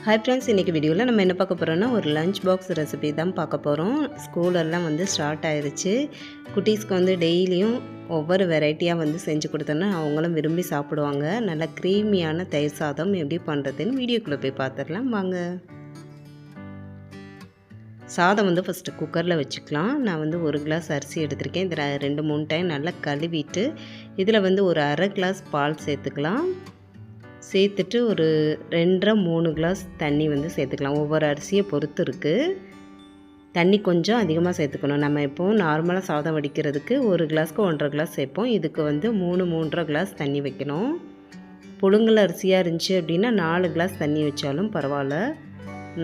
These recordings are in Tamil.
ஹாய் ஃப்ரெண்ட்ஸ், இன்றைக்கி வீடியோவில் நம்ம என்ன பார்க்க போகிறோன்னா ஒரு லஞ்ச் பாக்ஸ் ரெசிபி தான் பார்க்க போகிறோம். ஸ்கூலெல்லாம் ஸ்டார்ட் ஆயிடுச்சு. குட்டீஸ்க்கு டெய்லியும் ஒவ்வொரு வெரைட்டியாக செஞ்சு கொடுத்தோன்னா அவங்களும் விரும்பி சாப்பிடுவாங்க. நல்லா க்ரீமியான தயிர் சாதம் எப்படி பண்ணுறதுன்னு வீடியோக்குள்ளே போய் பார்த்துடலாம் வாங்க. சாதம் ஃபஸ்ட்டு குக்கரில் வச்சுக்கலாம். நான் ஒரு கிளாஸ் அரிசி எடுத்திருக்கேன். இதில் 2-3 டைம் நல்லா கழுவிட்டு இதில் ஒரு அரை கிளாஸ் பால் சேர்த்துக்கலாம். சேர்த்துட்டு ஒரு 2-3 கிளாஸ் தண்ணி சேர்த்துக்கலாம். ஒவ்வொரு அரிசியை பொறுத்து இருக்குது. தண்ணி கொஞ்சம் அதிகமாக சேர்த்துக்கணும். நம்ம எப்போவும் நார்மலாக சாதம் வடிக்கிறதுக்கு 1 கிளாஸ்க்கு 1.5 கிளாஸ் சேர்ப்போம். இதுக்கு 3-3.5 கிளாஸ் தண்ணி வைக்கணும். புழுங்கல் அரிசியாக இருந்துச்சு அப்படின்னா 4 கிளாஸ் தண்ணி வச்சாலும் பரவாயில்ல.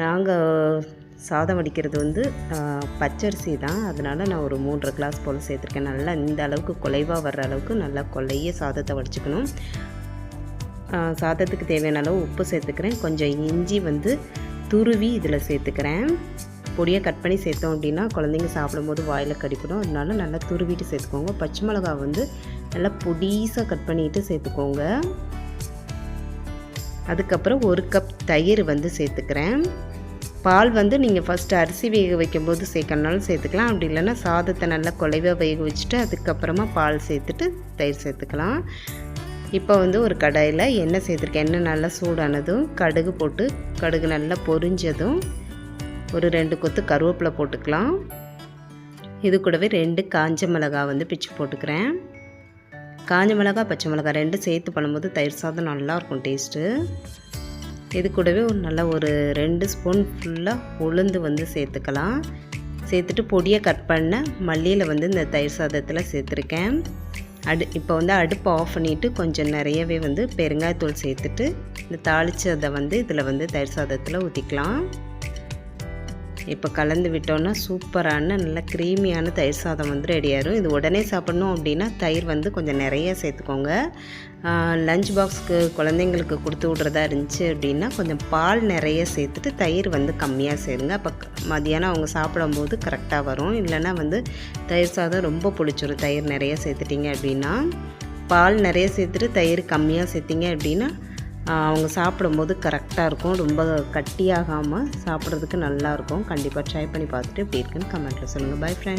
நாங்கள் சாதம் வடிக்கிறது பச்சரிசி தான், அதனால் நான் ஒரு 3.5 கிளாஸ் போல் சேர்த்துருக்கேன். நல்லா இந்த அளவுக்கு குலைவாக வர்ற அளவுக்கு நல்லா கொலைய சாதத்தை வடிச்சுக்கணும். சாதத்துக்கு தேவையான அளவு உப்பு சேர்த்துக்கிறேன். கொஞ்சம் இஞ்சி துருவி இதில் சேர்த்துக்கிறேன். பொடியை கட் பண்ணி சேர்த்தோம் அப்படின்னா குழந்தைங்க சாப்பிடும்போது வாயில் கடிக்கணும். அதனால நல்லா துருவிட்டு சேர்த்துக்கோங்க. பச்சை மிளகா நல்லா பொடிசாக கட் பண்ணிவிட்டு சேர்த்துக்கோங்க. அதுக்கப்புறம் 1 கப் தயிர் சேர்த்துக்கிறேன். பால் நீங்கள் ஃபஸ்ட்டு அரிசி வேக வைக்கும்போது சேர்க்கணுனாலும் சேர்த்துக்கலாம். அப்படி இல்லைன்னா சாதத்தை நல்லா குலைவாக வேக வச்சுட்டு அதுக்கப்புறமா பால் சேர்த்துட்டு தயிர் சேர்த்துக்கலாம். இப்போ ஒரு கடாயில் எண்ணெய் சேர்த்துருக்கேன். எண்ணெய் நல்லா சூடானதும் கடுகு போட்டு கடுகு நல்லா பொரிஞ்சதும் ஒரு 2 கொத்து கருவேப்பிலை போட்டுக்கலாம். இது கூடவே 2 காஞ்ச மிளகா பிச்சு போட்டுக்கிறேன். காஞ்ச மிளகா பச்சை மிளகா 2 சேர்த்து பண்ணும்போது தயிர் சாதம் நல்லாயிருக்கும் டேஸ்ட்டு. இது கூடவே நல்லா ஒரு 2 ஸ்பூன் ஃபுல்லாக உளுந்து சேர்த்துக்கலாம். சேர்த்துட்டு பொடியை கட் பண்ண மல்லியில் இந்த தயிர் சாதத்தில் சேர்த்துருக்கேன். இப்போ அடுப்பை ஆஃப் பண்ணிவிட்டு கொஞ்சம் நிறையவே பெருங்காயத்தூள் சேர்த்துட்டு இந்த தாளித்ததை இதில் தயிர் சாதத்தில் ஊற்றிக்கலாம். இப்போ கலந்து விட்டோன்னா சூப்பரான நல்ல க்ரீமியான தயிர் சாதம் ரெடியாகிடும். இது உடனே சாப்பிட்ணும் அப்படின்னா தயிர் கொஞ்சம் நிறைய சேர்த்துக்கோங்க. லஞ்ச் பாக்ஸுக்கு குழந்தைங்களுக்கு கொடுத்து விட்றதா இருந்துச்சு அப்படின்னா கொஞ்சம் பால் நிறைய சேர்த்துட்டு தயிர் கம்மியாக சேருங்க. அப்போ மதியானம் அவங்க சாப்பிடும்போது கரெக்டாக வரும். இல்லைன்னா தயிர் சாதம் ரொம்ப புளிச்சிடும் தயிர் நிறைய சேர்த்துட்டிங்க அப்படின்னா. பால் நிறைய சேர்த்துட்டு தயிர் கம்மியாக சேர்த்திங்க அப்படின்னா அவங்க சாப்பிடும்போது கரெக்டாக இருக்கும். ரொம்ப கட்டியாகாமல் சாப்பிட்றதுக்கு நல்லாயிருக்கும். கண்டிப்பாக ட்ரை பண்ணி பார்த்துட்டு எப்படி இருக்குன்னு கமெண்ட்டில் சொல்லுங்கள். Bye friends.